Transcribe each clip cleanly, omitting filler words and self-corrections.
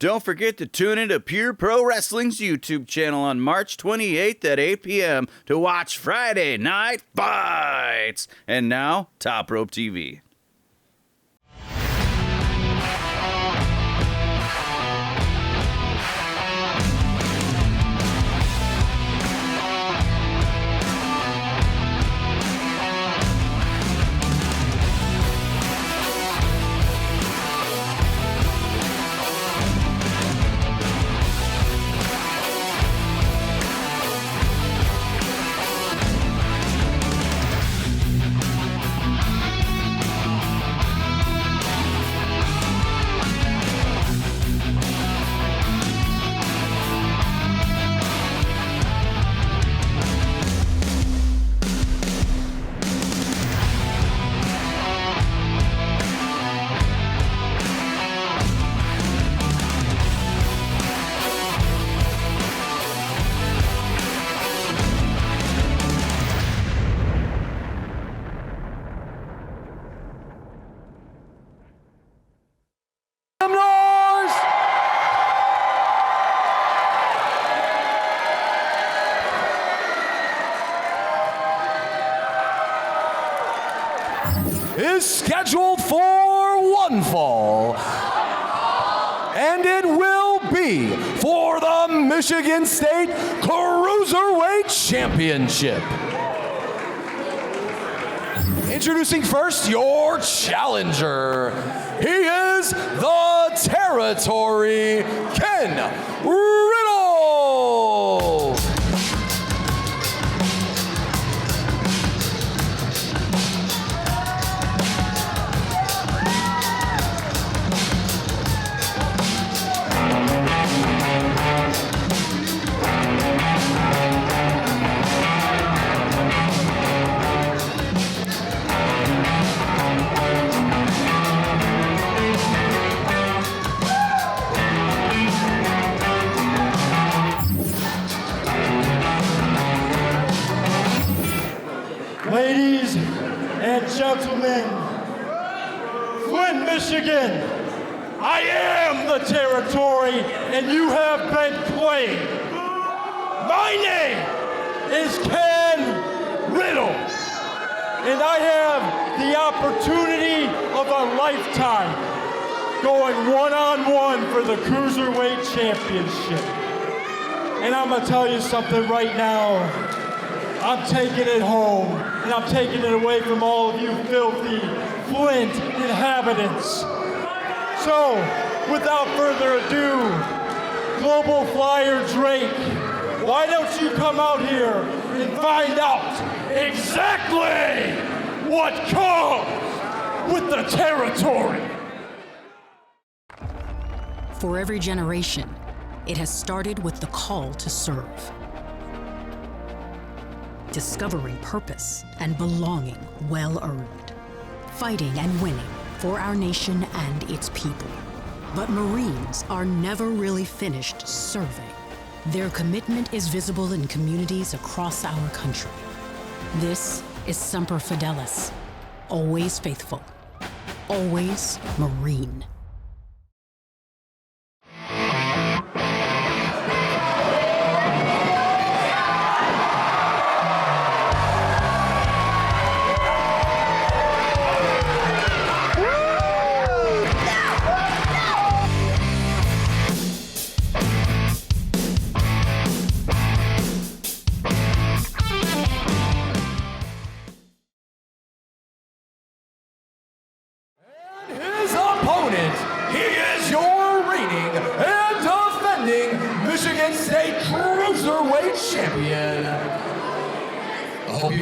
Don't forget to tune into Pure Pro Wrestling's YouTube channel on March 28th at 8 p.m. to watch Friday Night Fights. And now, Top Rope TV. Is scheduled for one fall, and it will be for the Michigan State Cruiserweight Championship. Introducing first your challenger. He is the Territory, Ken Riddle. Ladies and gentlemen, Flint, Michigan, I am the Territory, and you have been played. My name is Ken Riddle, and I have the opportunity of a lifetime going one-on-one for the Cruiserweight Championship. And I'm gonna tell you something right now. I'm taking it home, and I'm taking it away from all of you filthy Flint inhabitants. So, without further ado, Global Flyer Drake, why don't you come out here and find out exactly what comes with the Territory? For every generation, it has started with the call to serve. Discovering purpose and belonging well-earned. Fighting and winning for our nation and its people. But Marines are never really finished serving. Their commitment is visible in communities across our country. This is Semper Fidelis. Always faithful. Always Marine.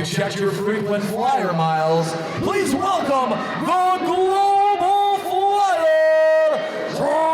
Check your frequent flyer miles. Please welcome the Global Flyer, Drake!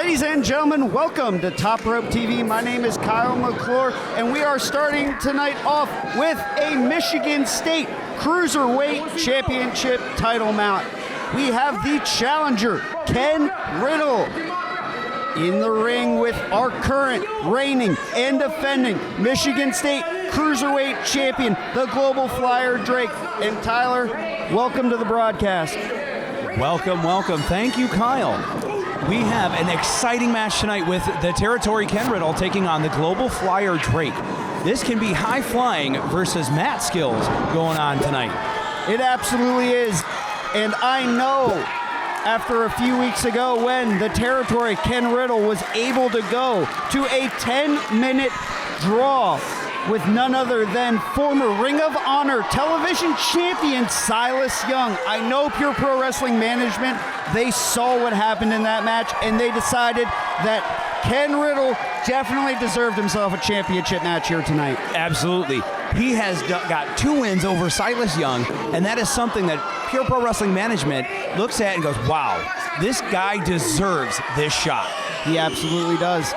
Ladies and gentlemen, welcome to Top Rope TV. My name is Kyle McClure, and we are starting tonight off with a Michigan State Cruiserweight Championship title match. We have the challenger, Ken Riddle, in the ring with our current reigning and defending Michigan State Cruiserweight Champion, the Global Flyer Drake. And Tyler, welcome to the broadcast. Welcome, welcome. Thank you, Kyle. We have an exciting match tonight with the Territory Ken Riddle taking on the Global Flyer Drake. This can be high flying versus mat skills going on tonight. It absolutely is. And I know after a few weeks ago when the Territory Ken Riddle was able to go to a 10-minute draw with none other than former Ring of Honor television champion Silas Young. I know Pure Pro Wrestling Management, they saw what happened in that match and they decided that Ken Riddle definitely deserved himself a championship match here tonight. Absolutely. He has got 2 wins over Silas Young, and that is something that Pure Pro Wrestling Management looks at and goes, wow, this guy deserves this shot. He absolutely does.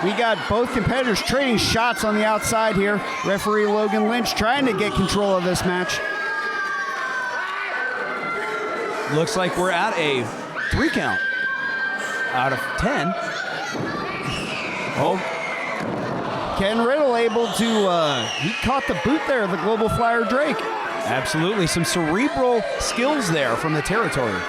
We got both competitors trading shots on the outside here. Referee Logan Lynch trying to get control of this match. Looks like we're at a 3 count out of 10. Oh, Ken Riddle able to, he caught the boot there, the Global Flyer Drake. absolutely. Some cerebral skills there from the Territory.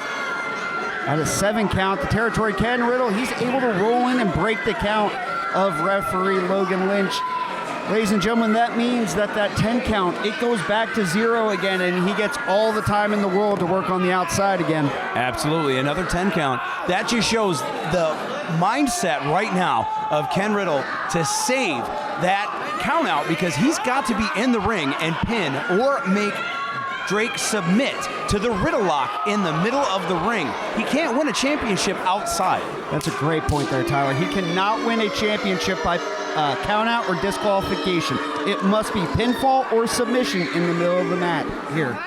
At a 7 count, the Territory Ken Riddle, he's able to roll in and break the count of referee Logan Lynch. Ladies and gentlemen, that means that 10 count, it goes back to 0 again, and he gets all the time in the world to work on the outside again. Absolutely, another 10 count. That just shows the mindset right now of Ken Riddle to save that count out, because he's got to be in the ring and pin or make Drake submit to the Riddle lock in the middle of the ring. He can't win a championship outside. That's a great point there, Tyler. He cannot win a championship by count out or disqualification. It must be pinfall or submission in the middle of the mat here.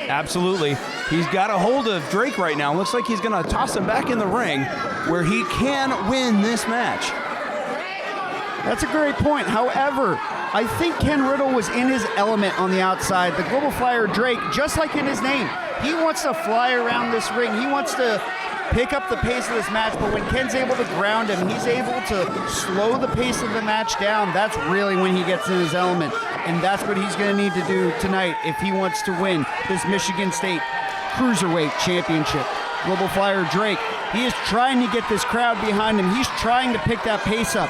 Absolutely. He's got a hold of Drake right now. Looks like he's going to toss him back in the ring where he can win this match. That's a great point. However, I think Ken Riddle was in his element on the outside. The Global Flyer Drake, just like in his name, he wants to fly around this ring. He wants to pick up the pace of this match, but when Ken's able to ground him, he's able to slow the pace of the match down. That's really when he gets in his element, and that's what he's going to need to do tonight if he wants to win this Michigan State Cruiserweight Championship. Global Flyer Drake, he is trying to get this crowd behind him. He's trying to pick that pace up.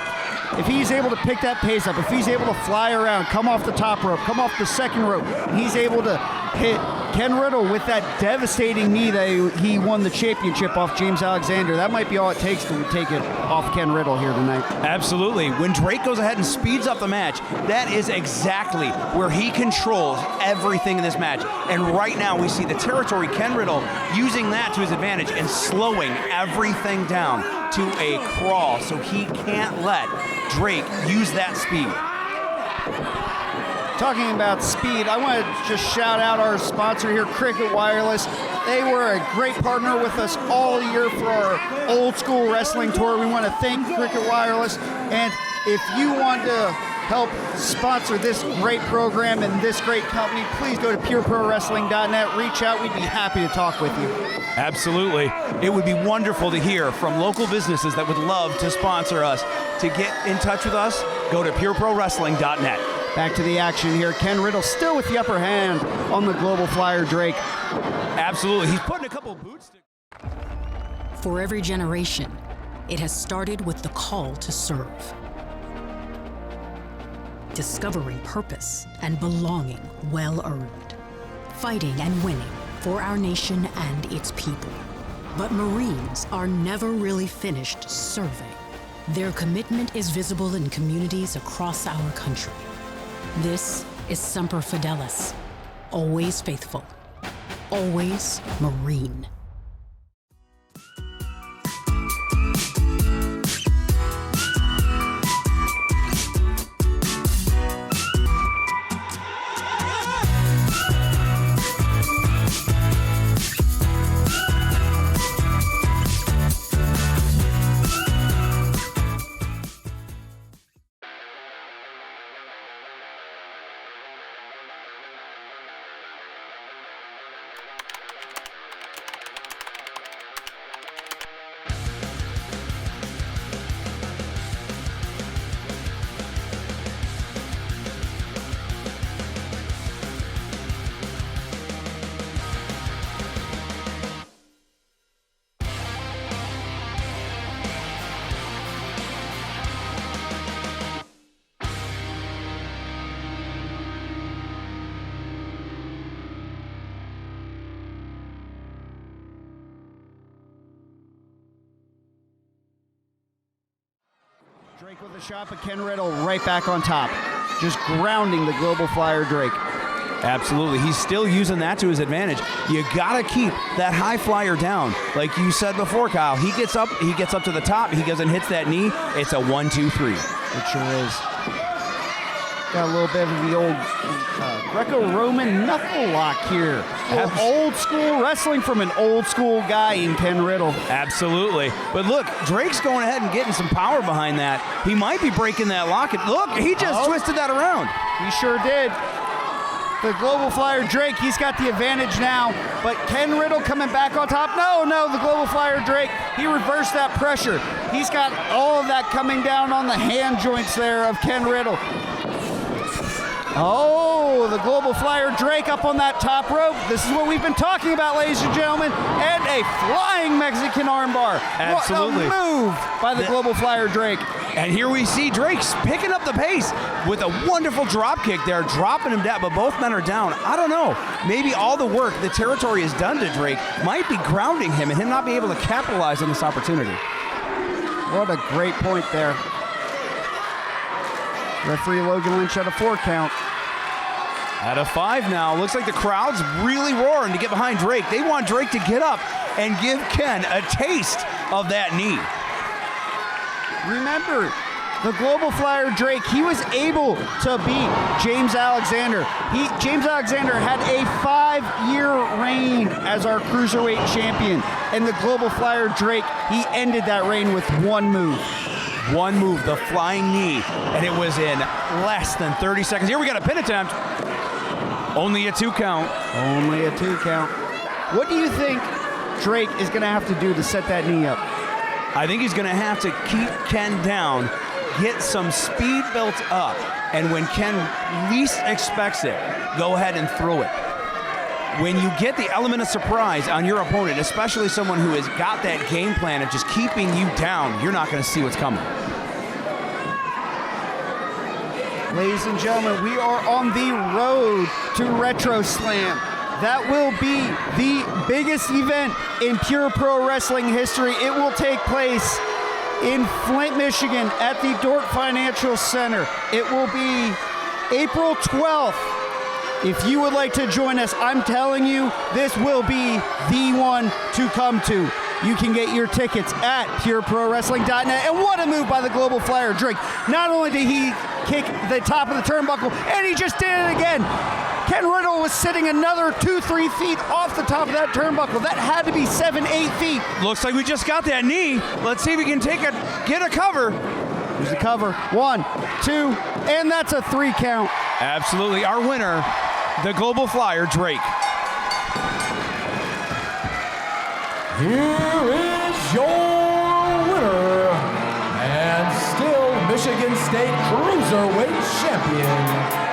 If he's able to pick that pace up, if he's able to fly around, come off the top rope, come off the second rope, he's able to hit Ken Riddle with that devastating knee that he won the championship off James Alexander. That might be all it takes to take it off Ken Riddle here tonight. Absolutely. When Drake goes ahead and speeds up the match, that is exactly where he controls everything in this match. And right now we see the Territory Ken Riddle using that to his advantage and slowing everything down to a crawl so he can't let Drake use that speed. Talking about speed, I want to just shout out our sponsor here, Cricket Wireless. They were a great partner with us all year for our old school wrestling tour. We want to thank Cricket Wireless. And if you want to help sponsor this great program and this great company, please go to pureprowrestling.net. Reach out. We'd be happy to talk with you. Absolutely. It would be wonderful to hear from local businesses that would love to sponsor us. To get in touch with us, go to pureprowrestling.net. Back to the action here. Ken Riddle still with the upper hand on the Global Flyer Drake. Absolutely. He's putting a couple boots to... For every generation, it has started with the call to serve. Discovering purpose and belonging well earned. Fighting and winning for our nation and its people. But Marines are never really finished serving. Their commitment is visible in communities across our country. This is Semper Fidelis, always faithful, always Marine. Drake with a shot, but Ken Riddle right back on top. Just grounding the Global Flyer Drake. Absolutely. He's still using that to his advantage. You got to keep that high flyer down. Like you said before, Kyle, he gets up to the top, he goes and hits that knee. It's a 1-2-3. It sure is. Got a little bit of the old Greco-Roman knuckle lock here. Old school wrestling from an old school guy in Ken Riddle. Absolutely. But look, Drake's going ahead and getting some power behind that. He might be breaking that lock. Look, he just twisted that around. He sure did. The Global Flyer Drake, he's got the advantage now, but Ken Riddle coming back on top. No, the Global Flyer Drake, he reversed that pressure. He's got all of that coming down on the hand joints there of Ken Riddle. Oh, the Global Flyer Drake up on that top rope. This is what we've been talking about, ladies and gentlemen. And a flying Mexican armbar. Absolutely. What a move by the Global Flyer Drake. And here we see Drake's picking up the pace with a wonderful drop kick there, dropping him down, but both men are down. I don't know. Maybe all the work the territory has done to Drake might be grounding him and him not be able to capitalize on this opportunity. What a great point there. Referee Logan Lynch at a 4 count. At a 5 now. Looks like the crowd's really roaring to get behind Drake. They want Drake to get up and give Ken a taste of that knee. Remember, the Global Flyer Drake, he was able to beat James Alexander. James Alexander had a 5-year reign as our Cruiserweight champion. And the Global Flyer Drake, he ended that reign with one move. One move, the flying knee, and it was in less than 30 seconds. Here we got a pin attempt. Only a 2 count. Only a 2 count. What do you think Drake is going to have to do to set that knee up? I think he's going to have to keep Ken down, get some speed built up, and when Ken least expects it, go ahead and throw it. When you get the element of surprise on your opponent, especially someone who has got that game plan of just keeping you down, you're not going to see what's coming. Ladies and gentlemen, we are on the road to Retro Slam. That will be the biggest event in pure pro wrestling history. It will take place in Flint, Michigan at the Dordt Financial Center. It will be April 12th. If you would like to join us, I'm telling you, this will be the one to come to. You can get your tickets at pureprowrestling.net. And what a move by the Global Flyer Drake. Not only did he kick the top of the turnbuckle, and he just did it again. Ken Riddle was sitting another 2-3 feet off the top of that turnbuckle. That had to be 7-8 feet. Looks like we just got that knee. Let's see if we can get a cover. Here's the cover. 1, 2, and that's a 3 count. Absolutely. Our winner, the Global Flyer Drake. Here is your winner, and still Michigan State Cruiserweight Champion,